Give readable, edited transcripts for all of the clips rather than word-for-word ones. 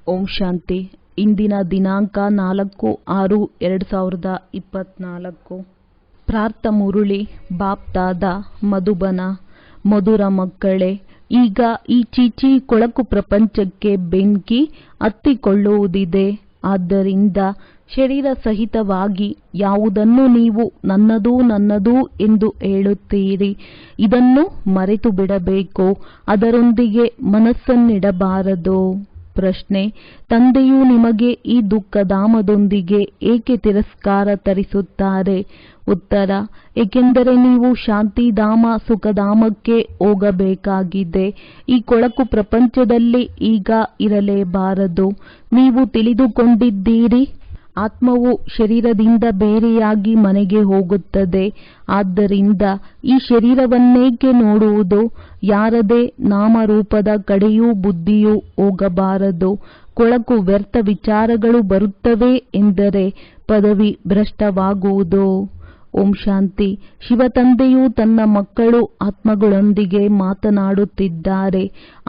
ಓಂ ಶಾಂತಿ. ಇಂದಿನ ದಿನಾಂಕ 4/6/2024. ಪ್ರಾರ್ಥ ಮುರುಳಿ ಬಾಪ್ತಾದ ಮಧುಬನ. ಮಧುರ ಮಕ್ಕಳೇ, ಈಗ ಈ ಚೀಚಿ ಕೊಳಕು ಪ್ರಪಂಚಕ್ಕೆ ಬೆಂಕಿ ಹತ್ತಿಕೊಳ್ಳುವುದಿದೆ. ಆದ್ದರಿಂದ ಶರೀರ ಸಹಿತವಾಗಿ ಯಾವುದನ್ನು ನೀವು ನನ್ನದು ನನ್ನದು ಎಂದು ಹೇಳುತ್ತೀರಿ, ಇದನ್ನು ಮರೆತು ಬಿಡಬೇಕು. ಅದರೊಂದಿಗೆ ಮನಸ್ಸನ್ನಿಡಬಾರದು. ಪ್ರಶ್ನೆ: ತಂದೆಯು ನಿಮಗೆ ಈ ದುಃಖಧಾಮದೊಂದಿಗೆ ಏಕೆ ತಿರಸ್ಕಾರ ತರಿಸುತ್ತಾರೆ? ಉತ್ತರ: ಏಕೆಂದರೆ ನೀವು ಶಾಂತಿಧಾಮ ಸುಖಧಾಮಕ್ಕೆ ಹೋಗಬೇಕಾಗಿದೆ. ಈ ಕೊಳಕು ಪ್ರಪಂಚದಲ್ಲಿ ಈಗ ಇರಲೇಬಾರದು. ನೀವು ತಿಳಿದುಕೊಂಡಿದ್ದೀರಿ, ಆತ್ಮವು ಶರೀರದಿಂದ ಬೇರೆಯಾಗಿ ಮನೆಗೆ ಹೋಗುತ್ತದೆ. ಆದ್ದರಿಂದ ಈ ಶರೀರವನ್ನೇಕೆ ನೋಡುವುದು? ಯಾರದೇ ನಾಮರೂಪದ ಕಡೆಯೂ ಬುದ್ಧಿಯು ಹೋಗಬಾರದು. ಕೊಳಕು ವ್ಯರ್ಥ ವಿಚಾರಗಳು ಬರುತ್ತವೆ ಎಂದರೆ ಪದವಿ ಭ್ರಷ್ಟವಾಗುವುದು. ಓಂ ಶಾಂತಿ. ಶಿವತಂದೆಯು ತನ್ನ ಮಕ್ಕಳು ಆತ್ಮಗಳೊಂದಿಗೆ ಮಾತನಾಡುತ್ತಿದ್ದಾರೆ.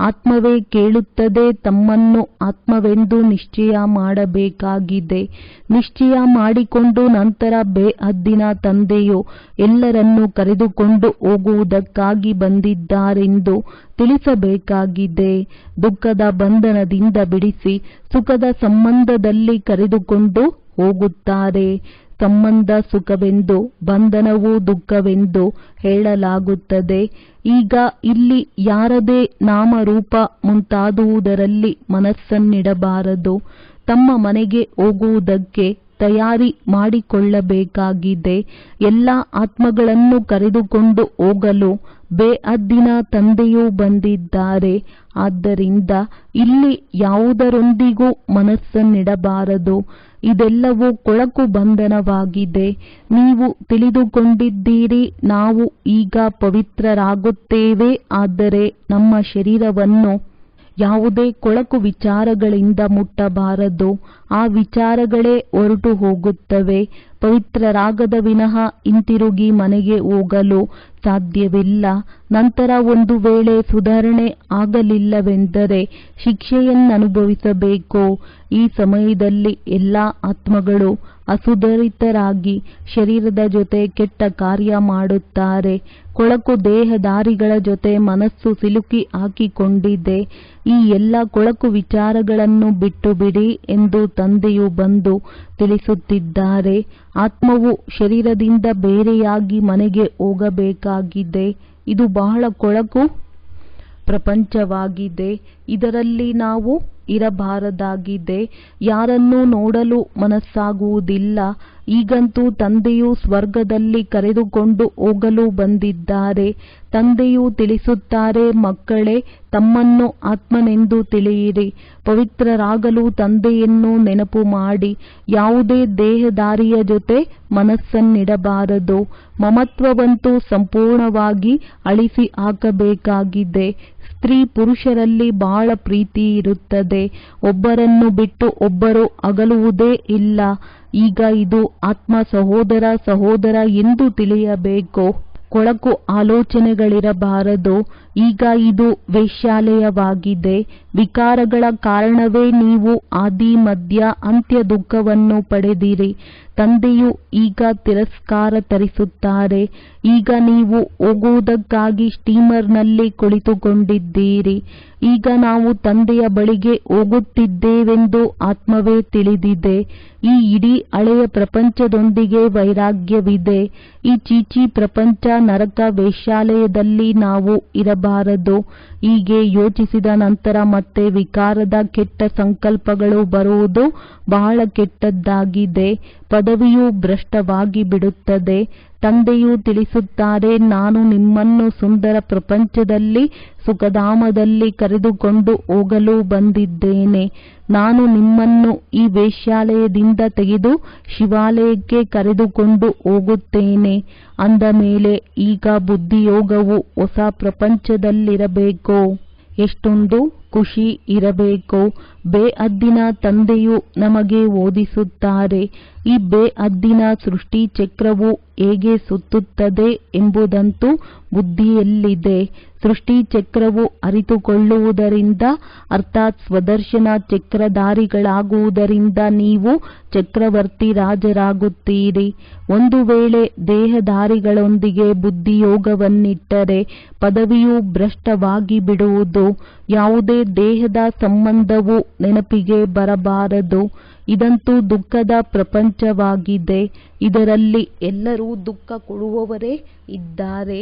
ಆತ್ಮವೇ ಕೇಳುತ್ತದೆ. ತಮ್ಮನ್ನು ಆತ್ಮವೆಂದು ನಿಶ್ಚಯ ಮಾಡಬೇಕಾಗಿದೆ. ನಿಶ್ಚಯ ಮಾಡಿಕೊಂಡು ನಂತರ ಬೇಹದ್ದಿನ ತಂದೆಯು ಎಲ್ಲರನ್ನೂ ಕರೆದುಕೊಂಡು ಹೋಗುವುದಕ್ಕಾಗಿ ಬಂದಿದ್ದಾರೆಂದು ತಿಳಿಸಬೇಕಾಗಿದೆ. ದುಃಖದ ಬಂಧನದಿಂದ ಬಿಡಿಸಿ ಸುಖದ ಸಂಬಂಧದಲ್ಲಿ ಕರೆದುಕೊಂಡು ಹೋಗುತ್ತಾರೆ. ಸಂಬಂಧ ಸುಖವೆಂದು, ಬಂಧನವು ದುಃಖವೆಂದು ಹೇಳಲಾಗುತ್ತದೆ. ಈಗ ಇಲ್ಲಿ ಯಾರದೇ ನಾಮರೂಪ ಮುಂತಾದುವುದರಲ್ಲಿ ಮನಸ್ಸನ್ನಿಡಬಾರದು. ತಮ್ಮ ಮನೆಗೆ ಹೋಗುವುದಕ್ಕೆ ತಯಾರಿ ಮಾಡಿಕೊಳ್ಳಬೇಕಾಗಿದೆ. ಎಲ್ಲ ಆತ್ಮಗಳನ್ನು ಕರೆದುಕೊಂಡು ಹೋಗಲು ಬೇಹದ್ದಿನ ತಂದೆಯೂ ಬಂದಿದ್ದಾರೆ. ಆದ್ದರಿಂದ ಇಲ್ಲಿ ಯಾವುದರೊಂದಿಗೂ ಮನಸ್ಸನ್ನಿಡಬಾರದು. ಇದೆಲ್ಲವೂ ಕೊಳಕು ಬಂಧನವಾಗಿದೆ. ನೀವು ತಿಳಿದುಕೊಂಡಿದ್ದೀರಿ, ನಾವು ಈಗ ಪವಿತ್ರರಾಗುತ್ತೇವೆ. ಆದರೆ ನಮ್ಮ ಶರೀರವನ್ನು ಯಾವುದೇ ಕೊಳಕು ವಿಚಾರಗಳಿಂದ ಮುಟ್ಟಬಾರದು. ಆ ವಿಚಾರಗಳೇ ಹೊರಟು ಹೋಗುತ್ತವೆ. ಪವಿತ್ರರಾಗದ ವಿನಃ ಹಿಂತಿರುಗಿ ಮನೆಗೆ ಹೋಗಲು ಸಾಧ್ಯವಿಲ್ಲ. ನಂತರ ಒಂದು ವೇಳೆ ಸುಧಾರಣೆ ಆಗಲಿಲ್ಲವೆಂದರೆ ಶಿಕ್ಷೆಯನ್ನನುಭವಿಸಬೇಕು. ಈ ಸಮಯದಲ್ಲಿ ಎಲ್ಲ ಆತ್ಮಗಳು ಅಸುಧಾರಿತರಾಗಿ ಶರೀರದ ಜೊತೆ ಕೆಟ್ಟ ಕಾರ್ಯ ಮಾಡುತ್ತಾರೆ. ಕೊಳಕು ದೇಹಧಾರಿಗಳ ಜೊತೆ ಮನಸ್ಸು ಸಿಲುಕಿ ಹಾಕಿಕೊಂಡಿದೆ. ಈ ಎಲ್ಲ ಕೊಳಕು ವಿಚಾರಗಳನ್ನು ಬಿಟ್ಟು ಬಿಡಿ ಎಂದು ತಂದೆಯು ಬಂದು ತಿಳಿಸುತ್ತಿದ್ದಾರೆ. ಆತ್ಮವು ಶರೀರದಿಂದ ಬೇರೆಯಾಗಿ ಮನೆಗೆ ಹೋಗಬೇಕಾಗಿದೆ. ಇದು ಬಹಳ ಕೊಳಕು ಪ್ರಪಂಚವಾಗಿದೆ. ಇದರಲ್ಲಿ ನಾವು ಇರಬಾರದಾಗಿದೆ. ಯಾರನ್ನೂ ನೋಡಲು ಮನಸ್ಸಾಗುವುದಿಲ್ಲ. ಈಗಂತೂ ತಂದೆಯು ಸ್ವರ್ಗದಲ್ಲಿ ಕರೆದುಕೊಂಡು ಹೋಗಲು ಬಂದಿದ್ದಾರೆ. ತಂದೆಯು ತಿಳಿಸುತ್ತಾರೆ, ಮಕ್ಕಳೇ, ತಮ್ಮನ್ನು ಆತ್ಮನೆಂದು ತಿಳಿಯಿರಿ. ಪವಿತ್ರರಾಗಲು ತಂದೆಯನ್ನು ನೆನಪು ಮಾಡಿ. ಯಾವುದೇ ದೇಹಧಾರಿಯ ಜೊತೆ ಮನಸ್ಸನ್ನಿಡಬಾರದು. ಮಮತ್ವವಂತೂ ಸಂಪೂರ್ಣವಾಗಿ ಅಳಿಸಿ ಹಾಕಬೇಕಾಗಿದೆ. ಸ್ತ್ರೀ ಪುರುಷರಲ್ಲಿ ಬಹಳ ಪ್ರೀತಿ ಇರುತ್ತದೆ. ಒಬ್ಬರನ್ನು ಬಿಟ್ಟು ಒಬ್ಬರು ಅಗಲುವುದೇ ಇಲ್ಲ. ಈಗ ಇದು ಆತ್ಮ ಸಹೋದರ ಸಹೋದರ ಎಂದು ತಿಳಿಯಬೇಕು. ಕೊಳಕು ಆಲೋಚನೆಗಳಿರಬಾರದು. ಈಗ ಇದು ವೇಶ್ಯಾಲಯವಾಗಿದೆ. ವಿಕಾರಗಳ ಕಾರಣವೇ ನೀವು ಆದಿ ಮಧ್ಯ ಅಂತ್ಯ ದುಃಖವನ್ನು ಪಡೆದಿರಿ. ತಂದೆಯು ಈಗ ತಿರಸ್ಕಾರ ತರಿಸುತ್ತಾರೆ. ಈಗ ನೀವು ಹೋಗುವುದಕ್ಕಾಗಿ ಸ್ಟೀಮರ್ನಲ್ಲಿ ಕುಳಿತುಕೊಂಡಿದ್ದೀರಿ. ಈಗ ನಾವು ತಂದೆಯ ಬಳಿಗೆ ಹೋಗುತ್ತಿದ್ದೇವೆಂದು ಆತ್ಮವೇ ತಿಳಿದಿದೆ. ಈ ಇಡೀ ಹಳೆಯ ಪ್ರಪಂಚದೊಂದಿಗೆ ವೈರಾಗ್ಯವಿದೆ. ಈ ಚೀಚಿ ಪ್ರಪಂಚ ನರಕ ವೇಶ್ಯಾಲಯದಲ್ಲಿ ನಾವು ಇರಬಾರದು. ಹೀಗೆ ಯೋಚಿಸಿದ ನಂತರ ಮತ್ತೆ ವಿಕಾರದ ಕೆಟ್ಟ ಸಂಕಲ್ಪಗಳು ಬರುವುದು ಬಹಳ ಕೆಟ್ಟದ್ದಾಗಿದೆ. ಪದವಿಯು ಭ್ರಷ್ಟವಾಗಿ ಬಿಡುತ್ತದೆ. ತಂದೆಯು ತಿಳಿಸುತ್ತಾರೆ, ನಾನು ನಿಮ್ಮನ್ನು ಸುಂದರ ಪ್ರಪಂಚದಲ್ಲಿ ಸುಖಧಾಮದಲ್ಲಿ ಕರೆದುಕೊಂಡು ಹೋಗಲು ಬಂದಿದ್ದೇನೆ. ನಾನು ನಿಮ್ಮನ್ನು ಈ ವೇಶ್ಯಾಲಯದಿಂದ ತೆಗೆದು ಶಿವಾಲಯಕ್ಕೆ ಕರೆದುಕೊಂಡು ಹೋಗುತ್ತೇನೆ. ಅಂದ ಮೇಲೆ ಈಗ ಬುದ್ಧಿಯೋಗವು ಹೊಸ ಪ್ರಪಂಚದಲ್ಲಿರಬೇಕು. ಎಷ್ಟೊಂದು ಖುಷಿ ಇರಬೇಕು. ಬೇಅದ್ದಿನ ತಂದೆಯು ನಮಗೆ ಓದಿಸುತ್ತಾರೆ. ಈ ಬೇಅದ್ದಿನ ಸೃಷ್ಟಿ ಚಕ್ರವು ಹೇಗೆ ಸುತ್ತುತ್ತದೆ ಎಂಬುದಂತೂ ಬುದ್ಧಿಯಲ್ಲಿದೆ. ಸೃಷ್ಟಿ ಚಕ್ರವು ಅರಿತುಕೊಳ್ಳುವುದರಿಂದ ಅರ್ಥಾತ್ ಸ್ವದರ್ಶನ ಚಕ್ರಧಾರಿಗಳಾಗುವುದರಿಂದ ನೀವು ಚಕ್ರವರ್ತಿ ರಾಜರಾಗುತ್ತೀರಿ. ಒಂದು ವೇಳೆ ದೇಹಧಾರಿಗಳೊಂದಿಗೆ ಬುದ್ಧಿಯೋಗವನ್ನಿಟ್ಟರೆ ಪದವಿಯು ಭ್ರಷ್ಟವಾಗಿ ಬಿಡುವುದು. ಯಾವುದೇ ದೇಹದ ಸಂಬಂಧವು ನೆನಪಿಗೆ ಬರಬಾರದು. ಇದಂತೂ ದುಃಖದ ಪ್ರಪಂಚವಾಗಿದೆ. ಇದರಲ್ಲಿ ಎಲ್ಲರೂ ದುಃಖ ಕೊಡುವವರೇ ಇದ್ದಾರೆ.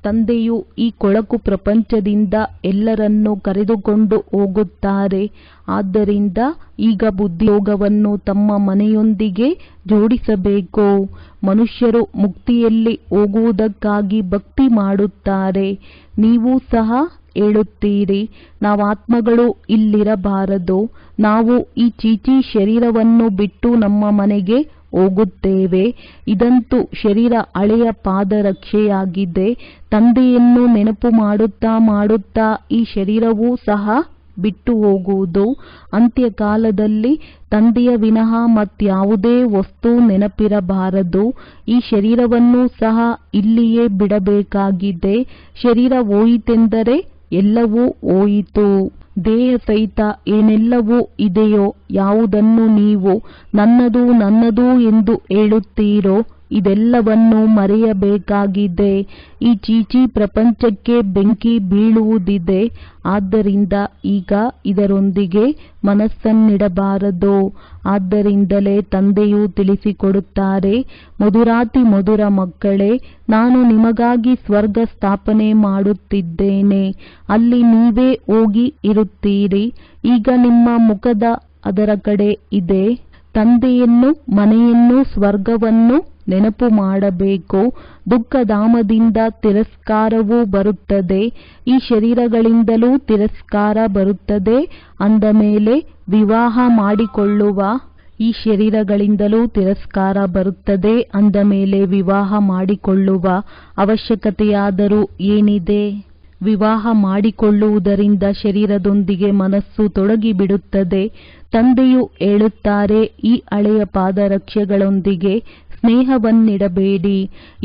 ತಂದೆಯು ಈ ಕೊಳಕು ಪ್ರಪಂಚದಿಂದ ಎಲ್ಲರನ್ನೂ ಕರೆದುಕೊಂಡು ಹೋಗುತ್ತಾರೆ. ಆದ್ದರಿಂದ ಈಗ ಬುದ್ಧಿಯೋಗವನ್ನು ತಮ್ಮ ಮನೆಯೊಂದಿಗೆ ಜೋಡಿಸಬೇಕು. ಮನುಷ್ಯರು ಮುಕ್ತಿಯಲ್ಲಿ ಹೋಗುವುದಕ್ಕಾಗಿ ಭಕ್ತಿ ಮಾಡುತ್ತಾರೆ. ನೀವು ಸಹ ಹೇಳುತ್ತೀರಿ, ನಾವು ಆತ್ಮಗಳು ಇಲ್ಲಿರಬಾರದು, ನಾವು ಈ ಚೀಚಿ ಶರೀರವನ್ನು ಬಿಟ್ಟು ನಮ್ಮ ಮನೆಗೆ ಹೋಗುತ್ತೇವೆ. ಇದಂತೂ ಶರೀರ ಹಳೆಯ ಪಾದರಕ್ಷೆಯಾಗಿದೆ. ತಂದೆಯನ್ನು ನೆನಪು ಮಾಡುತ್ತಾ ಮಾಡುತ್ತಾ ಈ ಶರೀರವೂ ಸಹ ಬಿಟ್ಟು ಹೋಗುವುದು. ಅಂತ್ಯಕಾಲದಲ್ಲಿ ತಂದೆಯ ವಿನಃ ಮತ್ಯಾವುದೇ ವಸ್ತು ನೆನಪಿರಬಾರದು. ಈ ಶರೀರವನ್ನು ಸಹ ಇಲ್ಲಿಯೇ ಬಿಡಬೇಕಾಗಿದೆ. ಶರೀರ ಹೋಯಿತೆಂದರೆ ಎಲ್ಲವೂ ಹೋಯಿತು. ದೇಹ ಸಹಿತ ಏನೆಲ್ಲವೂ ಇದೆಯೋ, ಯಾವುದನ್ನು ನೀವು ನನ್ನದು ನನ್ನದು ಎಂದು ಹೇಳುತ್ತೀರೋ ಇದೆಲ್ಲವನ್ನು ಮರೆಯಬೇಕಾಗಿದೆ. ಈ ಚೀಚಿ ಪ್ರಪಂಚಕ್ಕೆ ಬೆಂಕಿ ಬೀಳುವುದಿದೆ. ಆದ್ದರಿಂದ ಈಗ ಇದರೊಂದಿಗೆ ಮನಸ್ಸನ್ನಿಡಬಾರದು. ಆದ್ದರಿಂದಲೇ ತಂದೆಯು ತಿಳಿಸಿಕೊಡುತ್ತಾರೆ, ಮಧುರಾತಿ ಮಧುರ ಮಕ್ಕಳೇ, ನಾನು ನಿಮಗಾಗಿ ಸ್ವರ್ಗ ಸ್ಥಾಪನೆ ಮಾಡುತ್ತಿದ್ದೇನೆ. ಅಲ್ಲಿ ನೀವೇ ಹೋಗಿ ಇರುತ್ತೀರಿ. ಈಗ ನಿಮ್ಮ ಮುಖದ ಅದರ ಕಡೆ ಇದೆ. ತಂದೆಯನ್ನು, ಮನೆಯನ್ನು, ಸ್ವರ್ಗವನ್ನು ನೆನಪು ಮಾಡಬೇಕು. ದುಃಖಧಾಮದಿಂದ ತಿರಸ್ಕಾರವೂ ಬರುತ್ತದೆ. ಈ ಶರೀರಗಳಿಂದಲೂ ತಿರಸ್ಕಾರ ಬರುತ್ತದೆ. ಅಂದ ಮೇಲೆ ವಿವಾಹ ಮಾಡಿಕೊಳ್ಳುವ ಈ ಶರೀರಗಳಿಂದಲೂ ತಿರಸ್ಕಾರ ಬರುತ್ತದೆ. ಅಂದ ಮೇಲೆ ವಿವಾಹ ಮಾಡಿಕೊಳ್ಳುವ ಅವಶ್ಯಕತೆಯಾದರೂ ಏನಿದೆ? ವಿವಾಹ ಮಾಡಿಕೊಳ್ಳುವುದರಿಂದ ಶರೀರದೊಂದಿಗೆ ಮನಸ್ಸು ತೊಡಗಿಬಿಡುತ್ತದೆ. ತಂದೆಯು ಹೇಳುತ್ತಾರೆ, ಈ ಹಳೆಯ ಪಾದರಕ್ಷೆಗಳೊಂದಿಗೆ ಸ್ನೇಹವನ್ನಿಡಬೇಡಿ.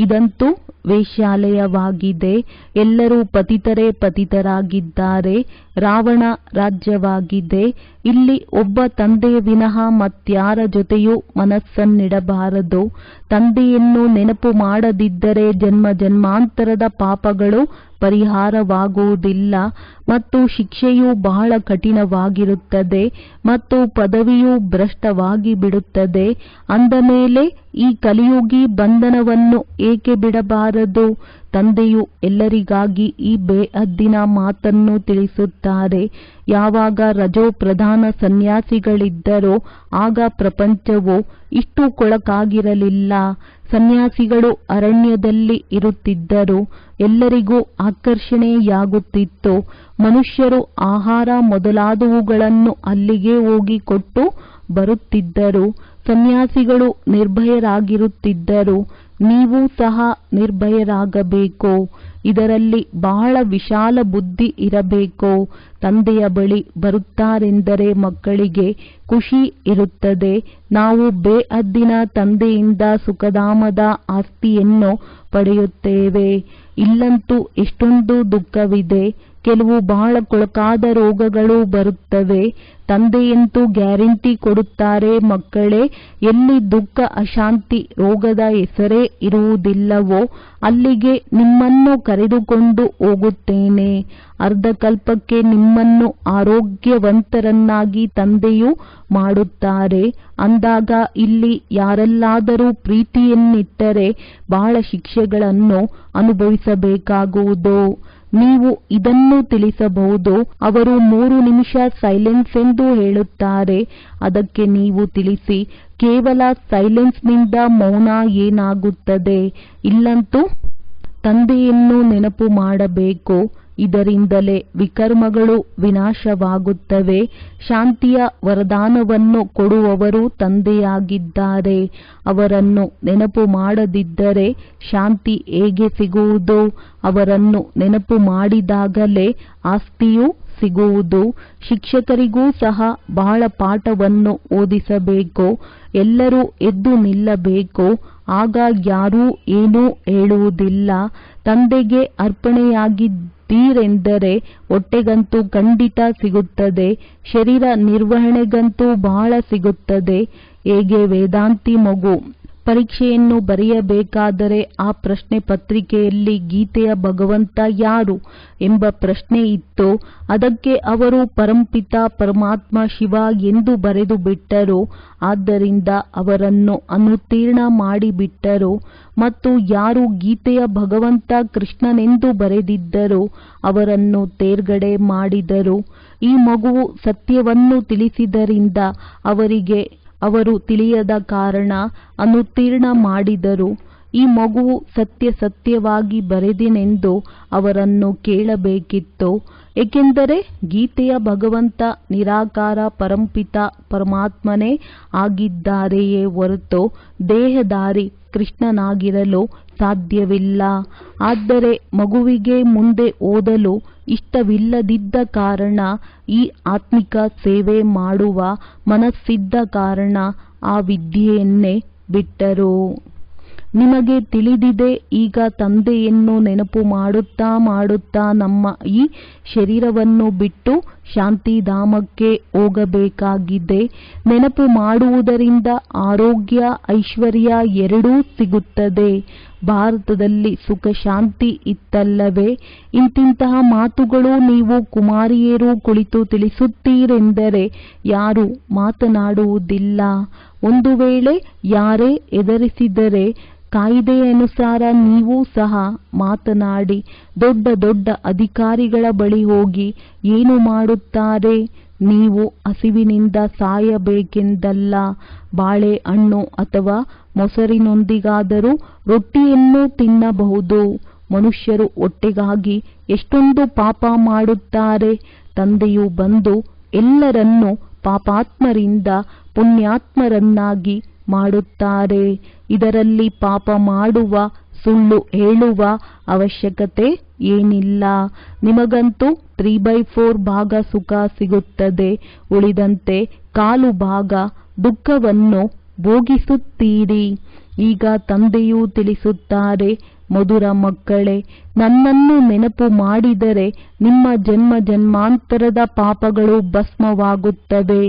ಇದಂತೂ ವೇಶ್ಯಾಲಯವಾಗಿದೆ. ಎಲ್ಲರೂ ಪತಿತರೇ ಪತಿತರಾಗಿದ್ದಾರೆ. ರಾವಣ ರಾಜ್ಯವಾಗಿದೆ. ಇಲ್ಲಿ ಒಬ್ಬ ತಂದೆಯ ವಿನಃ ಮತ್ಯಾರ ಜೊತೆಯೂ ಮನಸ್ಸನ್ನಿಡಬಾರದು. ತಂದೆಯನ್ನು ನೆನಪು ಮಾಡದಿದ್ದರೆ ಜನ್ಮ ಜನ್ಮಾಂತರದ ಪಾಪಗಳು ಪರಿಹಾರವಾಗುವುದಿಲ್ಲ ಮತ್ತು ಶಿಕ್ಷೆಯು ಬಹಳ ಕಠಿಣವಾಗಿರುತ್ತದೆ ಮತ್ತು ಪದವಿಯು ಭ್ರಷ್ಟವಾಗಿ ಬಿಡುತ್ತದೆ. ಅಂದ ಮೇಲೆ ಈ ಕಲಿಯುಗಿ ಬಂಧನವನ್ನು ಏಕೆ ಬಿಡಬಾರದು? ತಂದೆಯು ಎಲ್ಲರಿಗಾಗಿ ಈ ಬೇಹದ್ದಿನ ಮಾತನ್ನು ತಿಳಿಸುತ್ತಾರೆ. ಯಾವಾಗ ರಜೋ ಪ್ರಧಾನ ಸನ್ಯಾಸಿಗಳಿದ್ದರೋ ಆಗ ಪ್ರಪಂಚವು ಇಷ್ಟು ಕೊಳಕಾಗಿರಲಿಲ್ಲ. ಸನ್ಯಾಸಿಗಳು ಅರಣ್ಯದಲ್ಲಿ ಇರುತ್ತಿದ್ದರು. ಎಲ್ಲರಿಗೂ ಆಕರ್ಷಣೆಯಾಗುತ್ತಿತ್ತು. ಮನುಷ್ಯರು ಆಹಾರ ಮೊದಲಾದವುಗಳನ್ನು ಅಲ್ಲಿಗೆ ಹೋಗಿ ಕೊಟ್ಟು ಬರುತ್ತಿದ್ದರು. ಸನ್ಯಾಸಿಗಳು ನಿರ್ಭಯರಾಗಿರುತ್ತಿದ್ದರು. ನೀವು ಸಹ ನಿರ್ಭಯರಾಗಬೇಕು. ಇದರಲ್ಲಿ ಬಹಳ ವಿಶಾಲ ಬುದ್ಧಿ ಇರಬೇಕು. ತಂದೆಯ ಬಳಿ ಬರುತ್ತಾರೆಂದರೆ ಮಕ್ಕಳಿಗೆ ಖುಷಿ ಇರುತ್ತದೆ. ನಾವು ಬೇಹದ್ದಿನ ತಂದೆಯಿಂದ ಸುಖಧಾಮದ ಆಸ್ತಿಯನ್ನು ಪಡೆಯುತ್ತೇವೆ. ಇಲ್ಲಂತೂ ಎಷ್ಟೊಂದು ದುಃಖವಿದೆ. ಕೆಲವು ಬಹಳ ಕೊಳಕಾದ ರೋಗಗಳು ಬರುತ್ತವೆ. ತಂದೆಯಂತೂ ಗ್ಯಾರಂಟಿ ಕೊಡುತ್ತಾರೆ, ಮಕ್ಕಳೇ, ಎಲ್ಲಿ ದುಃಖ, ಅಶಾಂತಿ, ರೋಗದ ಹೆಸರೇ ಇರುವುದಿಲ್ಲವೋ ಅಲ್ಲಿಗೆ ನಿಮ್ಮನ್ನು ಕರೆದುಕೊಂಡು ಹೋಗುತ್ತೇನೆ. ಅರ್ಧಕಲ್ಪಕ್ಕೆ ನಿಮ್ಮನ್ನು ಆರೋಗ್ಯವಂತರನ್ನಾಗಿ ತಂದೆಯು ಮಾಡುತ್ತಾರೆ. ಅಂದಾಗ ಇಲ್ಲಿ ಯಾರೆಲ್ಲಾದರೂ ಪ್ರೀತಿಯನ್ನಿಟ್ಟರೆ ಬಹಳ ಶಿಕ್ಷೆಗಳನ್ನು ಅನುಭವಿಸಬೇಕಾಗುವುದು. ನೀವು ಇದನ್ನು ತಿಳಿಸಬಹುದು. ಅವರು 3 ನಿಮಿಷ ಸೈಲೆನ್ಸ್ ಎಂದು ಹೇಳುತ್ತಾರೆ. ಅದಕ್ಕೆ ನೀವು ತಿಳಿಸಿ, ಕೇವಲ ಸೈಲೆನ್ಸ್ನಿಂದ ಮೌನ ಏನಾಗುತ್ತದೆ? ಇಲ್ಲಂತೂ ತಂದೆಯನ್ನು ನೆನಪು ಮಾಡಬೇಕು. ಇದರಿಂದಲೇ ವಿಕರ್ಮಗಳು ವಿನಾಶವಾಗುತ್ತವೆ. ಶಾಂತಿಯ ವರದಾನವನ್ನು ಕೊಡುವವರು ತಂದೆಯಾಗಿದ್ದಾರೆ. ಅವರನ್ನು ನೆನಪು ಮಾಡದಿದ್ದರೆ ಶಾಂತಿ ಹೇಗೆ ಸಿಗುವುದು? ಅವರನ್ನು ನೆನಪು ಮಾಡಿದಾಗಲೇ ಆಸ್ತಿಯು ಸಿಗುವುದು. ಶಿಕ್ಷಕರಿಗೂ ಸಹ ಬಹಳ ಪಾಠವನ್ನು ಓದಿಸಬೇಕು. ಎಲ್ಲರೂ ಎದ್ದು ನಿಲ್ಲಬೇಕು. ಆಗ ಯಾರೂ ಏನೂ ಹೇಳುವುದಿಲ್ಲ. ತಂದೆಗೆ ಅರ್ಪಣೆಯಾಗಿದ್ದೀರೆಂದರೆ ಹೊಟ್ಟೆಗಂತೂ ಖಂಡಿತ ಸಿಗುತ್ತದೆ. ಶರೀರ ನಿರ್ವಹಣೆಗಂತೂ ಬಹಳ ಸಿಗುತ್ತದೆ. ಹೇಗೆ ವೇದಾಂತಿ ಮಗು ಪರೀಕ್ಷೆಯನ್ನು ಬರೆಯಬೇಕಾದರೆ ಆ ಪ್ರಶ್ನೆ ಪತ್ರಿಕೆಯಲ್ಲಿ ಗೀತೆಯ ಭಗವಂತ ಯಾರು ಎಂಬ ಪ್ರಶ್ನೆ ಇತ್ತು. ಅದಕ್ಕೆ ಅವರು ಪರಂಪಿತ ಪರಮಾತ್ಮ ಶಿವ ಎಂದು ಬರೆದು ಬಿಟ್ಟರು. ಆದ್ದರಿಂದ ಅವರನ್ನು ಅನುತ್ತೀರ್ಣ ಮಾಡಿಬಿಟ್ಟರು. ಮತ್ತು ಯಾರು ಗೀತೆಯ ಭಗವಂತ ಕೃಷ್ಣನೆಂದು ಬರೆದಿದ್ದರು ಅವರನ್ನು ತೇರ್ಗಡೆ ಮಾಡಿದರು. ಈ ಮಗುವು ಸತ್ಯವನ್ನು ತಿಳಿಸಿದ್ದರಿಂದ ಅವರು ತಿಳಿಯದ ಕಾರಣ ಅನುತ್ತೀರ್ಣ ಮಾಡಿದರು. ಈ ಮಗುವು ಸತ್ಯವಾಗಿ ಬರೆದಿನೆಂದು ಅವರನ್ನು ಕೇಳಬೇಕಿತ್ತು. ಏಕೆಂದರೆ ಗೀತೆಯ ಭಗವಂತ ನಿರಾಕಾರ ಪರಂಪಿತ ಪರಮಾತ್ಮನೇ ಆಗಿದ್ದಾರೆಯೇ ಹೊರತು ದೇಹಧಾರಿ ಕೃಷ್ಣನಾಗಿರಲು ಸಾಧ್ಯವಿಲ್ಲ. ಆದರೆ ಮಗುವಿಗೆ ಮುಂದೆ ಓದಲು ಇಷ್ಟವಿಲ್ಲದಿದ್ದ ಕಾರಣ, ಈ ಆತ್ಮಿಕ ಸೇವೆ ಮಾಡುವ ಮನಸ್ಸಿದ್ದ ಕಾರಣ ಆ ವಿದ್ಯೆಯನ್ನೇ ಬಿಟ್ಟರು. ನಿಮಗೆ ತಿಳಿದಿದೆ, ಈಗ ತಂದೆಯನ್ನು ನೆನಪು ಮಾಡುತ್ತಾ ನಮ್ಮ ಈ ಶರೀರವನ್ನು ಬಿಟ್ಟು ಶಾಂತಿಧಾಮಕ್ಕೆ ಹೋಗಬೇಕಾಗಿದೆ. ನೆನಪು ಮಾಡುವುದರಿಂದ ಆರೋಗ್ಯ ಐಶ್ವರ್ಯ ಎರಡೂ ಸಿಗುತ್ತದೆ. ಭಾರತದಲ್ಲಿ ಸುಖ ಶಾಂತಿ ಇತ್ತಲ್ಲವೇ? ಇಂತಿಂತಹ ಮಾತುಗಳು ನೀವು ಕುಮಾರಿಯರು ಕುಳಿತು ತಿಳಿಸುತ್ತೀರೆಂದರೆ ಯಾರೂ ಮಾತನಾಡುವುದಿಲ್ಲ. ಒಂದು ವೇಳೆ ಯಾರೇ ಹೆದರಿಸಿದರೆ ಕಾಯಿದೆಯನುಸಾರ ನೀವು ಸಹ ಮಾತನಾಡಿ. ದೊಡ್ಡ ಅಧಿಕಾರಿಗಳ ಬಳಿ ಹೋಗಿ ಏನು ಮಾಡುತ್ತಾರೆ? ನೀವು ಹಸಿವಿನಿಂದ ಸಾಯಬೇಕೆಂದಲ್ಲ, ಬಾಳೆಹಣ್ಣು ಅಥವಾ ಮೊಸರಿನೊಂದಿಗಾದರೂ ರೊಟ್ಟಿಯನ್ನು ತಿನ್ನಬಹುದು. ಮನುಷ್ಯರು ಹೊಟ್ಟೆಗಾಗಿ ಎಷ್ಟೊಂದು ಪಾಪ ಮಾಡುತ್ತಾರೆ. ತಂದೆಯು ಬಂದು ಎಲ್ಲರನ್ನೂ ಪಾಪಾತ್ಮರಿಂದ ಪುಣ್ಯಾತ್ಮರನ್ನಾಗಿ ಮಾಡುತ್ತಾರೆ. ಇದರಲ್ಲಿ ಪಾಪ ಮಾಡುವ, ಸುಳ್ಳು ಹೇಳುವ ಅವಶ್ಯಕತೆ ಏನಿಲ್ಲ. ನಿಮಗಂತೂ 3/4 ಭಾಗ ಸುಖ ಸಿಗುತ್ತದೆ. ಉಳಿದಂತೆ 1/4 ಭಾಗ ದುಃಖವನ್ನು ಭೋಗಿಸುತ್ತೀರಿ. ಈಗ ತಂದೆಯೂ ತಿಳಿಸುತ್ತಾರೆ, ಮಧುರ ಮಕ್ಕಳೇ, ನನ್ನನ್ನು ನೆನಪು ಮಾಡಿದರೆ ನಿಮ್ಮ ಜನ್ಮಾಂತರದ ಪಾಪಗಳು ಭಸ್ಮವಾಗುತ್ತವೆ.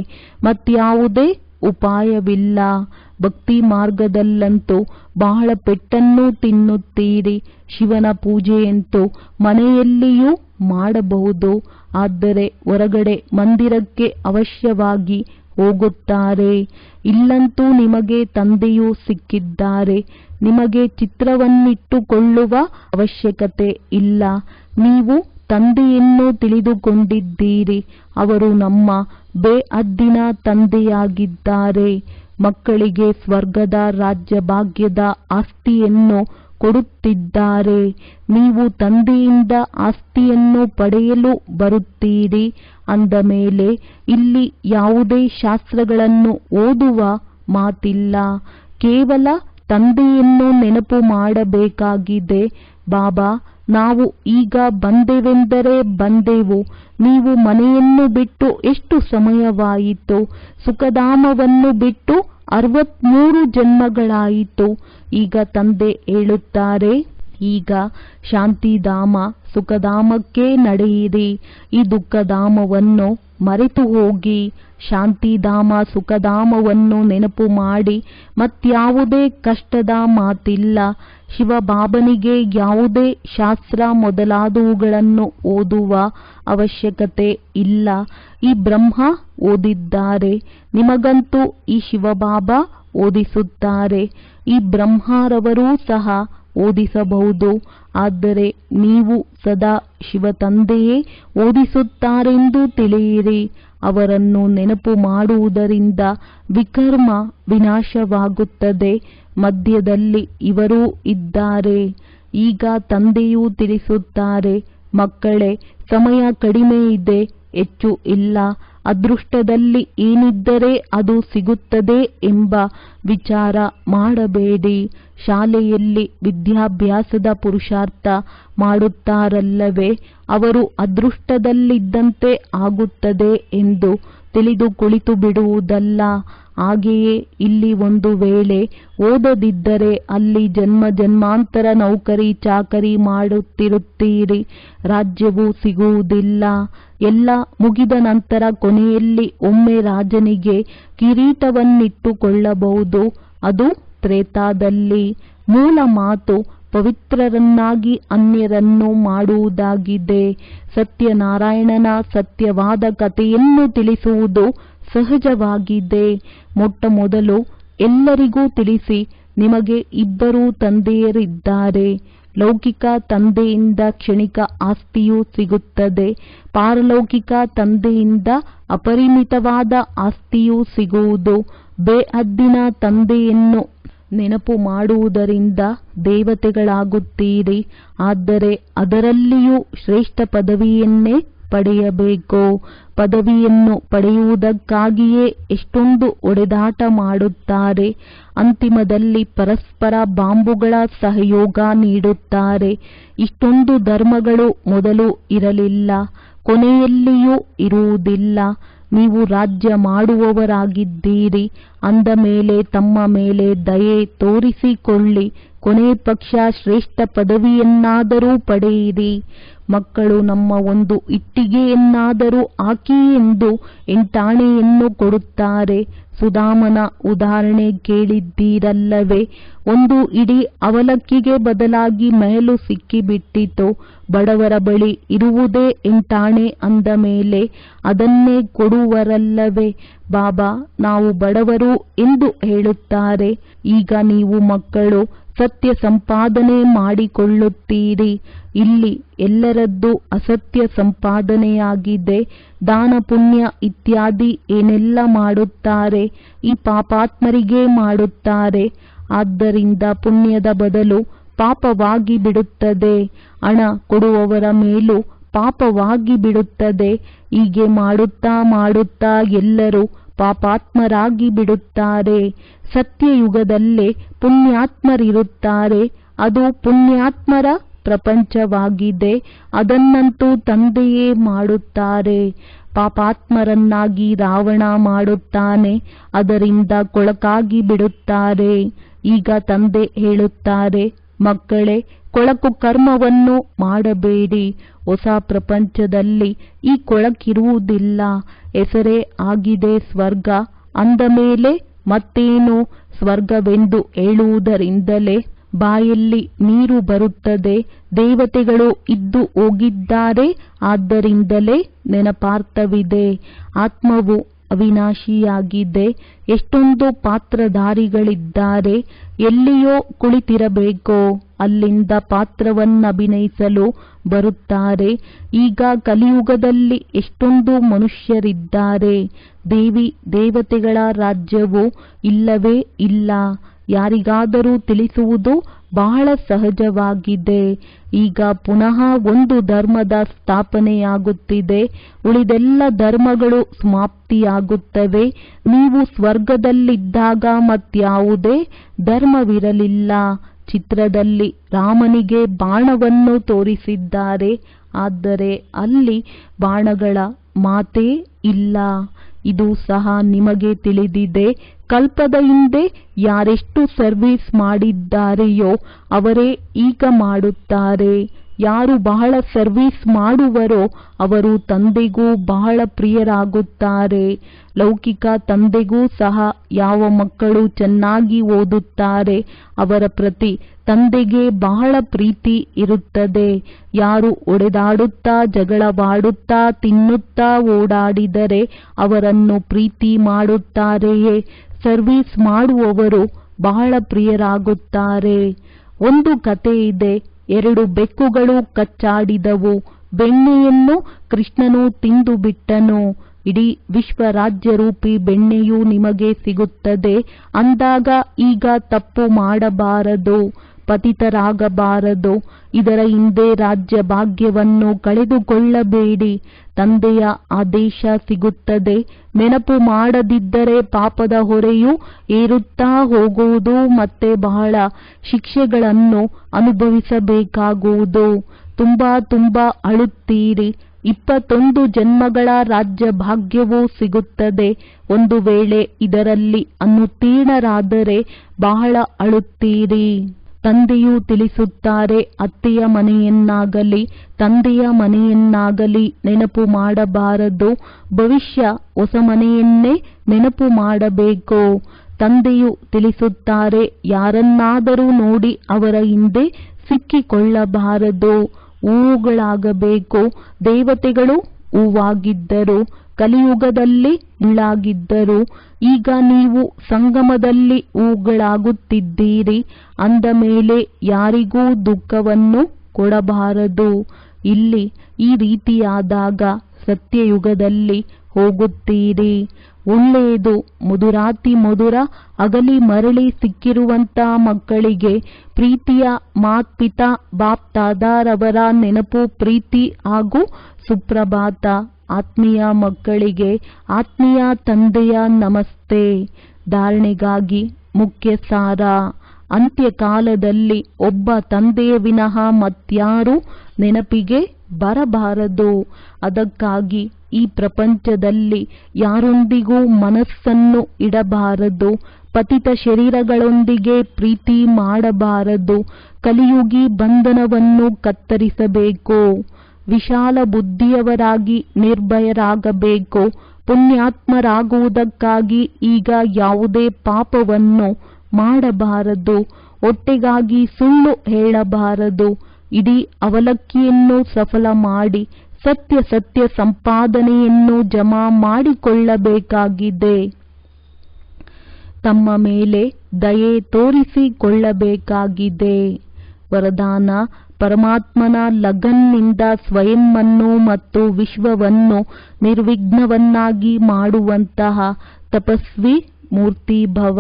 ಮತ್ಯಾವುದೇ ಉಪಾಯವಿಲ್ಲ. ಭಕ್ತಿ ಮಾರ್ಗದಲ್ಲಂತೂ ಬಹಳ ಪೆಟ್ಟನ್ನು ತಿನ್ನುತ್ತೀರಿ. ಶಿವನ ಪೂಜೆಯಂತೂ ಮನೆಯಲ್ಲಿಯೂ ಮಾಡಬಹುದು. ಆದರೆ ಹೊರಗಡೆ ಮಂದಿರಕ್ಕೆ ಅವಶ್ಯವಾಗಿ ಹೋಗುತ್ತಾರೆ. ಇಲ್ಲಂತೂ ನಿಮಗೆ ತಂದೆಯೂ ಸಿಕ್ಕಿದ್ದಾರೆ. ನಿಮಗೆ ಚಿತ್ರವನ್ನಿಟ್ಟುಕೊಳ್ಳುವ ಅವಶ್ಯಕತೆ ಇಲ್ಲ. ನೀವು ತಂದೆಯನ್ನು ತಿಳಿದುಕೊಂಡಿದ್ದೀರಿ. ಅವರು ನಮ್ಮ ಬೇಅದ್ದಿನ ತಂದೆಯಾಗಿದ್ದಾರೆ. ಮಕ್ಕಳಿಗೆ ಸ್ವರ್ಗದ ರಾಜ್ಯಭಾಗ್ಯದ ಆಸ್ತಿಯನ್ನು ಕೊಡುತ್ತಿದ್ದಾರೆ. ನೀವು ತಂದೆಯಿಂದ ಆಸ್ತಿಯನ್ನು ಪಡೆಯಲು ಬರುತ್ತೀರಿ ಅಂದ ಮೇಲೆ ಇಲ್ಲಿ ಯಾವುದೇ ಶಾಸ್ತ್ರಗಳನ್ನು ಓದುವ ಮಾತಿಲ್ಲ. ಕೇವಲ ತಂದೆಯನ್ನು ನೆನಪು ಮಾಡಬೇಕಾಗಿದೆ. ಬಾಬಾ, ನಾವು ಈಗ ಬಂದೆವೆಂದರೆ ಬಂದೆವು. ನೀವು ಮನೆಯನ್ನು ಬಿಟ್ಟು ಎಷ್ಟು ಸಮಯವಾಯಿತು? ಸುಖಧಾಮವನ್ನು ಬಿಟ್ಟು 63 ಜನ್ಮಗಳಾಯಿತು. ಈಗ ತಂದೆ ಹೇಳುತ್ತಾರೆ, ಈಗ ಶಾಂತಿಧಾಮ ಸುಖಧಾಮಕ್ಕೆ ನಡೆಯಿರಿ. ಈ ದುಃಖಧಾಮವನ್ನು ಮರೆತು ಹೋಗಿ ಶಾಂತಿಧಾಮ ಸುಖಧಾಮವನ್ನು ನೆನಪು ಮಾಡಿ. ಮತ್ಯಾವುದೇ ಕಷ್ಟದ ಮಾತಿಲ್ಲ. ಶಿವಬಾಬನಿಗೆ ಯಾವುದೇ ಶಾಸ್ತ್ರ ಮೊದಲಾದವುಗಳನ್ನು ಓದುವ ಅವಶ್ಯಕತೆ ಇಲ್ಲ. ಈ ಬ್ರಹ್ಮ ಓದಿದ್ದಾರೆ. ನಿಮಗಂತೂ ಈ ಶಿವಬಾಬಾ ಓದಿಸುತ್ತಾರೆ. ಈ ಬ್ರಹ್ಮರವರೂ ಸಹ ಓದಿಸಬಹುದು. ಆದರೆ ನೀವು ಸದಾ ಶಿವತಂದೆಯೇ ಓದಿಸುತ್ತಾರೆಂದು ತಿಳಿಯಿರಿ. ಅವರನ್ನು ನೆನಪು ಮಾಡುವುದರಿಂದ ವಿಕರ್ಮ ವಿನಾಶವಾಗುತ್ತದೆ. ಮಧ್ಯದಲ್ಲಿ ಇವರೂ ಇದ್ದಾರೆ. ಈಗ ತಂದೆಯೂ ತಿಳಿಸುತ್ತಾರೆ, ಮಕ್ಕಳೇ, ಸಮಯ ಕಡಿಮೆ ಇದೆ, ಹೆಚ್ಚು ಇಲ್ಲ. ಅದೃಷ್ಟದಲ್ಲಿ ಏನಿದ್ದರೆ ಅದು ಸಿಗುತ್ತದೆ ಎಂಬ ವಿಚಾರ ಮಾಡಬೇಡಿ. ಶಾಲೆಯಲ್ಲಿ ವಿದ್ಯಾಭ್ಯಾಸದ ಪುರುಷಾರ್ಥ ಮಾಡುತ್ತಾರಲ್ಲವೇ, ಅವರು ಅದೃಷ್ಟದಲ್ಲಿದ್ದಂತೆ ಆಗುತ್ತದೆ ಎಂದು ತಿಳಿದು ಕುಳಿತು ಬಿಡುವುದಲ್ಲ. ಹಾಗೆಯೇ ಇಲ್ಲಿ ಒಂದು ವೇಳೆ ಓದದಿದ್ದರೆ ಅಲ್ಲಿ ಜನ್ಮ ಜನ್ಮಾಂತರ ನೌಕರಿ ಚಾಕರಿ ಮಾಡುತ್ತಿರುತ್ತೀರಿ, ರಾಜ್ಯವೂ ಸಿಗುವುದಿಲ್ಲ. ಎಲ್ಲ ಮುಗಿದ ನಂತರ ಕೊನೆಯಲ್ಲಿ ಒಮ್ಮೆ ರಾಜನಿಗೆ ಕಿರೀಟವನ್ನಿಟ್ಟುಕೊಳ್ಳಬಹುದು, ಅದು ತ್ರೇತಾದಲ್ಲಿ. ಮೂಲ ಮಾತು ಪವಿತ್ರರನ್ನಾಗಿ ಅನ್ಯರನ್ನು ಮಾಡುವುದಾಗಿದೆ. ಸತ್ಯನಾರಾಯಣನ ಸತ್ಯವಾದ ಕಥೆಯನ್ನು ತಿಳಿಸುವುದು ಸಹಜವಾಗಿದೆ. ಮೊಟ್ಟ ಮೊದಲು ಎಲ್ಲರಿಗೂ ತಿಳಿಸಿ, ನಿಮಗೆ ಇಬ್ಬರು ತಂದೆಯರಿದ್ದಾರೆ. ಲೌಕಿಕ ತಂದೆಯಿಂದ ಕ್ಷಣಿಕ ಆಸ್ತಿಯು ಸಿಗುತ್ತದೆ, ಪಾರಲೌಕಿಕ ತಂದೆಯಿಂದ ಅಪರಿಮಿತವಾದ ಆಸ್ತಿಯೂ ಸಿಗುವುದು. ಬೇಹದ್ದಿನ ತಂದೆಯನ್ನು ನೆನಪು ಮಾಡುವುದರಿಂದ ದೇವತೆಗಳಾಗುತ್ತೀರಿ. ಆದರೆ ಅದರಲ್ಲಿಯೂ ಶ್ರೇಷ್ಠ ಪದವಿಯನ್ನೇ ಪಡೆಯಬೇಕು. ಪದವಿಯನ್ನು ಪಡೆಯುವುದಕ್ಕಾಗಿಯೇ ಎಷ್ಟೊಂದು ಒಡೆದಾಟ ಮಾಡುತ್ತಾರೆ. ಅಂತಿಮದಲ್ಲಿ ಪರಸ್ಪರ ಬಾಂಬುಗಳ ಸಹಯೋಗ ನೀಡುತ್ತಾರೆ. ಇಷ್ಟೊಂದು ಧರ್ಮಗಳು ಮೊದಲು ಇರಲಿಲ್ಲ, ಕೊನೆಯಲ್ಲಿಯೂ ಇರುವುದಿಲ್ಲ. ನೀವು ರಾಜ್ಯ ಮಾಡುವವರಾಗಿದ್ದೀರಿ ಅಂದ ಮೇಲೆ ತಮ್ಮ ಮೇಲೆ ದಯೆ ತೋರಿಸಿಕೊಳ್ಳಿ. ಕೊನೆ ಪಕ್ಷ ಶ್ರೇಷ್ಠ ಪದವಿಯನ್ನಾದರೂ ಪಡೆಯಿರಿ. ಮಕ್ಕಳು ನಮ್ಮ ಒಂದು ಇಟ್ಟಿಗೆಯನ್ನಾದರೂ ಹಾಕಿ ಎಂದು ಎಂಟಾಣೆಯನ್ನು ಕೊಡುತ್ತಾರೆ. ಸುಧಾಮನ ಉದಾಹರಣೆ ಕೇಳಿದ್ದೀರಲ್ಲವೇ. ಒಂದು ಇಡೀ ಅವಲಕ್ಕಿಗೆ ಬದಲಾಗಿ ಮೆಹಲು ಸಿಕ್ಕಿಬಿಟ್ಟಿತು. ಬಡವರ ಬಳಿ ಇರುವುದೇ ಎಂಟಾಣೆ ಅಂದ ಮೇಲೆ ಅದನ್ನೇ ಕೊಡುವರಲ್ಲವೇ. ಬಾಬಾ ನಾವು ಬಡವರು ಎಂದು ಹೇಳುತ್ತಾರೆ. ಈಗ ನೀವು ಮಕ್ಕಳು ಸತ್ಯ ಸಂಪಾದನೆ ಮಾಡಿಕೊಳ್ಳುತ್ತೀರಿ. ಇಲ್ಲಿ ಎಲ್ಲರದ್ದು ಅಸತ್ಯ ಸಂಪಾದನೆಯಾಗಿದೆ. ದಾನ ಪುಣ್ಯ ಇತ್ಯಾದಿ ಏನೆಲ್ಲ ಮಾಡುತ್ತಾರೆ ಈ ಪಾಪಾತ್ಮರಿಗೆ ಮಾಡುತ್ತಾರೆ. ಆದ್ದರಿಂದ ಪುಣ್ಯದ ಬದಲು ಪಾಪವಾಗಿ ಬಿಡುತ್ತದೆ. ಹಣ ಕೊಡುವವರ ಮೇಲೂ ಪಾಪವಾಗಿ ಬಿಡುತ್ತದೆ. ಹೀಗೆ ಮಾಡುತ್ತಾ ಮಾಡುತ್ತಾ ಎಲ್ಲರೂ ಪಾಪಾತ್ಮರಾಗಿ ಬಿಡುತ್ತಾರೆ. ಸತ್ಯಯುಗದಲ್ಲೇ ಪುಣ್ಯಾತ್ಮರಿರುತ್ತಾರೆ. ಅದು ಪುಣ್ಯಾತ್ಮರ ಪ್ರಪಂಚವಾಗಿದೆ. ಅದನ್ನಂತೂ ತಂದೆಯೇ ಮಾಡುತ್ತಾರೆ. ಪಾಪಾತ್ಮರನ್ನಾಗಿ ರಾವಣ ಮಾಡುತ್ತಾನೆ. ಅದರಿಂದ ಕೊಳಕಾಗಿ ಬಿಡುತ್ತಾರೆ. ಈಗ ತಂದೆ ಹೇಳುತ್ತಾರೆ, ಮಕ್ಕಳೇ ಕೊಳಕು ಕರ್ಮವನ್ನು ಮಾಡಬೇಡಿ. ಹೊಸ ಪ್ರಪಂಚದಲ್ಲಿ ಈ ಕೊಳಕಿರುವುದಿಲ್ಲ. ಹೆಸರೇ ಆಗಿದೆ ಸ್ವರ್ಗ. ಅಂದ ಮೇಲೆ ಮತ್ತೇನು? ಸ್ವರ್ಗವೆಂದು ಹೇಳುವುದರಿಂದಲೇ ಬಾಯಲ್ಲಿ ನೀರು ಬರುತ್ತದೆ. ದೇವತೆಗಳು ಇದ್ದು ಹೋಗಿದ್ದಾರೆ, ಆದ್ದರಿಂದಲೇ ನೆನಪಾರ್ಥವಿದೆ. ಆತ್ಮವು ಅವಿನಾಶಿಯಾಗಿದೆ. ಎಷ್ಟೊಂದು ಪಾತ್ರಧಾರಿಗಳಿದ್ದಾರೆ. ಎಲ್ಲಿಯೋ ಕುಳಿತಿರಬೇಕೋ ಅಲ್ಲಿಂದ ಪಾತ್ರವನ್ನಭಿನಯಿಸಲು ಬರುತ್ತಾರೆ. ಈಗ ಕಲಿಯುಗದಲ್ಲಿ ಎಷ್ಟೊಂದು ಮನುಷ್ಯರಿದ್ದಾರೆ. ದೇವಿ ದೇವತೆಗಳ ರಾಜ್ಯವು ಇಲ್ಲವೇ ಇಲ್ಲ. ಯಾರಿಗಾದರೂ ತಿಳಿಸುವುದು ಬಹಳ ಸಹಜವಾಗಿದೆ. ಈಗ ಪುನಃ ಒಂದು ಧರ್ಮದ ಸ್ಥಾಪನೆಯಾಗುತ್ತಿದೆ. ಉಳಿದೆಲ್ಲ ಧರ್ಮಗಳು ಸಮಾಪ್ತಿಯಾಗುತ್ತವೆ. ನೀವು ಸ್ವರ್ಗದಲ್ಲಿದ್ದಾಗ ಮತ್ಯಾವುದೇ ಧರ್ಮವಿರಲಿಲ್ಲ. ಚಿತ್ರದಲ್ಲಿ ರಾಮನಿಗೆ ಬಾಣವನ್ನು ತೋರಿಸಿದ್ದಾರೆ, ಆದರೆ ಅಲ್ಲಿ ಬಾಣಗಳ ಮಾತೇ ಇಲ್ಲ. ಇದು ಸಹ ನಿಮಗೆ ತಿಳಿದಿದೆ. ಕಲ್ಪದ ಹಿಂದೆ ಯಾರೆಷ್ಟು ಸರ್ವಿಸ್ ಮಾಡಿದ್ದಾರೆಯೋ ಅವರೇ ಈಗ ಮಾಡುತ್ತಾರೆ. ಯಾರು ಬಹಳ ಸರ್ವಿಸ್ ಮಾಡುವರೋ ಅವರು ತಂದೆಗೂ ಬಹಳ ಪ್ರಿಯರಾಗುತ್ತಾರೆ. ಲೌಕಿಕ ತಂದೆಗೂ ಸಹ ಯಾವ ಮಕ್ಕಳು ಚೆನ್ನಾಗಿ ಓದುತ್ತಾರೆ ಅವರ ಪ್ರತಿ ತಂದೆಗೆ ಬಹಳ ಪ್ರೀತಿ ಇರುತ್ತದೆ. ಯಾರು ಒಡೆದಾಡುತ್ತಾ ಜಗಳವಾಡುತ್ತಾ ತಿನ್ನುತ್ತಾ ಓಡಾಡಿದರೆ ಅವರನ್ನು ಪ್ರೀತಿ ಮಾಡುತ್ತಾರೆಯೇ. ಸರ್ವಿಸ್ ಮಾಡುವವರು ಬಹಳ ಪ್ರಿಯರಾಗುತ್ತಾರೆ. ಒಂದು ಕಥೆ ಇದೆ. 2 ಬೆಕ್ಕುಗಳು ಕಚ್ಚಾಡಿದವು. ಬೆಣ್ಣೆಯನ್ನು ಕೃಷ್ಣನು ತಿಂದು ಬಿಟ್ಟನು. ಇಡೀ ವಿಶ್ವರಾಜ್ಯರೂಪಿ ಬೆಣ್ಣೆಯು ನಿಮಗೆ ಸಿಗುತ್ತದೆ ಅಂದಾಗ ಈಗ ತಪ್ಪು ಮಾಡಬಾರದು. ಪತಿತರಾಗಬಾರದು. ಇದರ ಹಿಂದೆ ರಾಜ್ಯ ಭಾಗ್ಯವನ್ನು ಕಳೆದುಕೊಳ್ಳಬೇಡಿ. ತಂದೆಯ ಆದೇಶ ಸಿಗುತ್ತದೆ. ನೆನಪು ಮಾಡದಿದ್ದರೆ ಪಾಪದ ಹೊರೆಯು ಏರುತ್ತಾ ಹೋಗುವುದು. ಮತ್ತೆ ಬಹಳ ಶಿಕ್ಷೆಗಳನ್ನು ಅನುಭವಿಸಬೇಕಾಗುವುದು. ತುಂಬಾ ಅಳುತ್ತೀರಿ. 21 ಜನ್ಮಗಳ ರಾಜ್ಯ ಭಾಗ್ಯವೂ ಸಿಗುತ್ತದೆ. ಒಂದು ವೇಳೆ ಇದರಲ್ಲಿ ಅನುತ್ತೀರ್ಣರಾದರೆ ಬಹಳ ಅಳುತ್ತೀರಿ. ತಂದೆಯು ತಿಳಿಸುತ್ತಾರೆ, ಅತ್ತೆಯ ಮನೆಯನ್ನಾಗಲಿ ತಂದೆಯ ಮನೆಯನ್ನಾಗಲಿ ನೆನಪು ಮಾಡಬಾರದು. ಭವಿಷ್ಯ ಹೊಸ ಮನೆಯನ್ನೇ ನೆನಪು ಮಾಡಬೇಕು. ತಂದೆಯು ತಿಳಿಸುತ್ತಾರೆ, ಯಾರನ್ನಾದರೂ ನೋಡಿ ಅವರ ಹಿಂದೆ ಸಿಕ್ಕಿಕೊಳ್ಳಬಾರದು. ಹೂವುಗಳಾಗಬೇಕು. ದೇವತೆಗಳು ಹೂವಾಗಿದ್ದರು, ಕಲಿಯುಗದಲ್ಲಿ ಮುಳ್ಳಾಗಿದ್ದರು. ಈಗ ನೀವು ಸಂಗಮದಲ್ಲಿ ಹೂಗಳಾಗುತ್ತಿದ್ದೀರಿ. ಅಂದ ಮೇಲೆ ಯಾರಿಗೂ ದುಃಖವನ್ನು ಕೊಡಬಾರದು. ಇಲ್ಲಿ ಈ ರೀತಿಯಾದಾಗ ಸತ್ಯಯುಗದಲ್ಲಿ ಹೋಗುತ್ತೀರಿ. ಒಳ್ಳೆಯದು. ಮಧುರಾತಿ ಮಧುರ ಅಗಲಿ ಮರಳಿ ಸಿಕ್ಕಿರುವಂತಹ ಮಕ್ಕಳಿಗೆ ಪ್ರೀತಿಯ ಮಾತ್ಪಿತಾ ಬಾಪ್ ದಾದಾರವರ ನೆನಪು, ಪ್ರೀತಿ ಹಾಗೂ ಸುಪ್ರಭಾತ. ಆತ್ಮೀಯ ಮಕ್ಕಳಿಗೆ ಆತ್ಮೀಯ ತಂದೆಯ ನಮಸ್ತೆ. ಧಾರಣೆಗಾಗಿ ಮುಖ್ಯ ಸಾರ. ಅಂತ್ಯಕಾಲದಲ್ಲಿ ಒಬ್ಬ ತಂದೆಯ ವಿನಃ ಮತ್ಯಾರೂ ನೆನಪಿಗೆ ಬರಬಾರದು. ಅದಕ್ಕಾಗಿ ಈ ಪ್ರಪಂಚದಲ್ಲಿ ಯಾರೊಂದಿಗೂ ಮನಸ್ಸನ್ನು ಇಡಬಾರದು. ಪತಿತ ಶರೀರಗಳೊಂದಿಗೆ ಪ್ರೀತಿ ಮಾಡಬಾರದು. ಕಲಿಯುಗಿ ಬಂಧನವನ್ನು ಕತ್ತರಿಸಬೇಕು. ವಿಶಾಲ ಬುದ್ಧಿಯವರಾಗಿ ನಿರ್ಭಯರಾಗಬೇಕು. ಪುಣ್ಯಾತ್ಮರಾಗುವುದಕ್ಕಾಗಿ ಈಗ ಯಾವುದೇ ಪಾಪವನ್ನು ಮಾಡಬಾರದು. ಹೊಟ್ಟೆಗಾಗಿ ಸುಳ್ಳು ಹೇಳಬಾರದು. ಇಡೀ ಅವಲಕ್ಕಿಯನ್ನು ಸಫಲ ಮಾಡಿ ಸತ್ಯ ಸಂಪಾದನೆಯನ್ನು ಜಮಾ ಮಾಡಿಕೊಳ್ಳಬೇಕಾಗಿದೆ. ತಮ್ಮ ಮೇಲೆ ದಯೆ ತೋರಿಸಿಕೊಳ್ಳಬೇಕಾಗಿದೆ. ವರದಾನ: ಪರಮಾತ್ಮನ ಲಗನ್ನಿಂದ ಸ್ವಯಂವನ್ನು ಮತ್ತು ವಿಶ್ವವನ್ನು ನಿರ್ವಿಘ್ನವನ್ನಾಗಿ ಮಾಡುವಂತಹ ತಪಸ್ವಿ ಮೂರ್ತಿ ಭವ.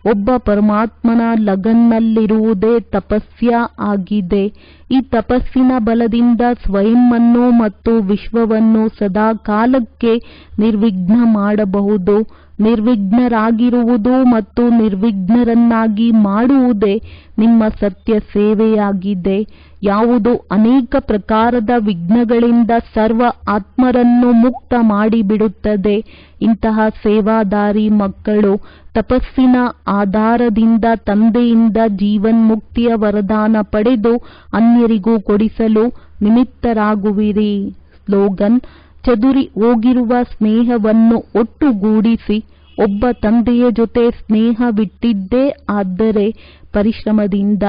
ಒಬ್ಬ ಪರಮಾತ್ಮನ ಲಗನ್ನಲ್ಲಿರುವುದೇ ತಪಸ್ಯ ಆಗಿದೆ. ಈ ತಪಸ್ಸಿನ ಬಲದಿಂದ ಸ್ವಯಂವನ್ನು ಮತ್ತು ವಿಶ್ವವನ್ನು ಸದಾ ಕಾಲಕ್ಕೆ ನಿರ್ವಿಘ್ನ ಮಾಡಬಹುದು. ನಿರ್ವಿಘ್ನರಾಗಿರುವುದು ಮತ್ತು ನಿರ್ವಿಘ್ನರನ್ನಾಗಿ ಮಾಡುವುದೇ ನಿಮ್ಮ ಸತ್ಯ ಸೇವೆಯಾಗಿದೆ. ಯಾವುದು ಅನೇಕ ಪ್ರಕಾರದ ವಿಘ್ನಗಳಿಂದ ಸರ್ವ ಆತ್ಮರನ್ನು ಮುಕ್ತ ಮಾಡಿಬಿಡುತ್ತದೆ. ಇಂತಹ ಸೇವಾದಾರಿ ಮಕ್ಕಳು ತಪಸ್ಸಿನ ಆಧಾರದಿಂದ ತಂದೆಯಿಂದ ಜೀವನ್ಮುಕ್ತಿಯ ವರದಾನ ಪಡೆದು ಅನ್ಯರಿಗೂ ಕೊಡಿಸಲು ನಿಮಿತ್ತರಾಗುವಿರಿ. ಸ್ಲೋಗನ್: ಚದುರಿ ಹೋಗಿರುವ ಸ್ನೇಹವನ್ನು ಒಟ್ಟುಗೂಡಿಸಿ. ಒಬ್ಬ ತಂದೆಯ ಜೊತೆ ಸ್ನೇಹವಿಟ್ಟಿದ್ದೇ ಆದರೆ ಪರಿಶ್ರಮದಿಂದ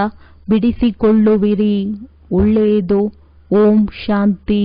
ಬಿಡಿಸಿಕೊಳ್ಳುವಿರಿ. ಒಳ್ಳೆಯದು. ಓಂ ಶಾಂತಿ.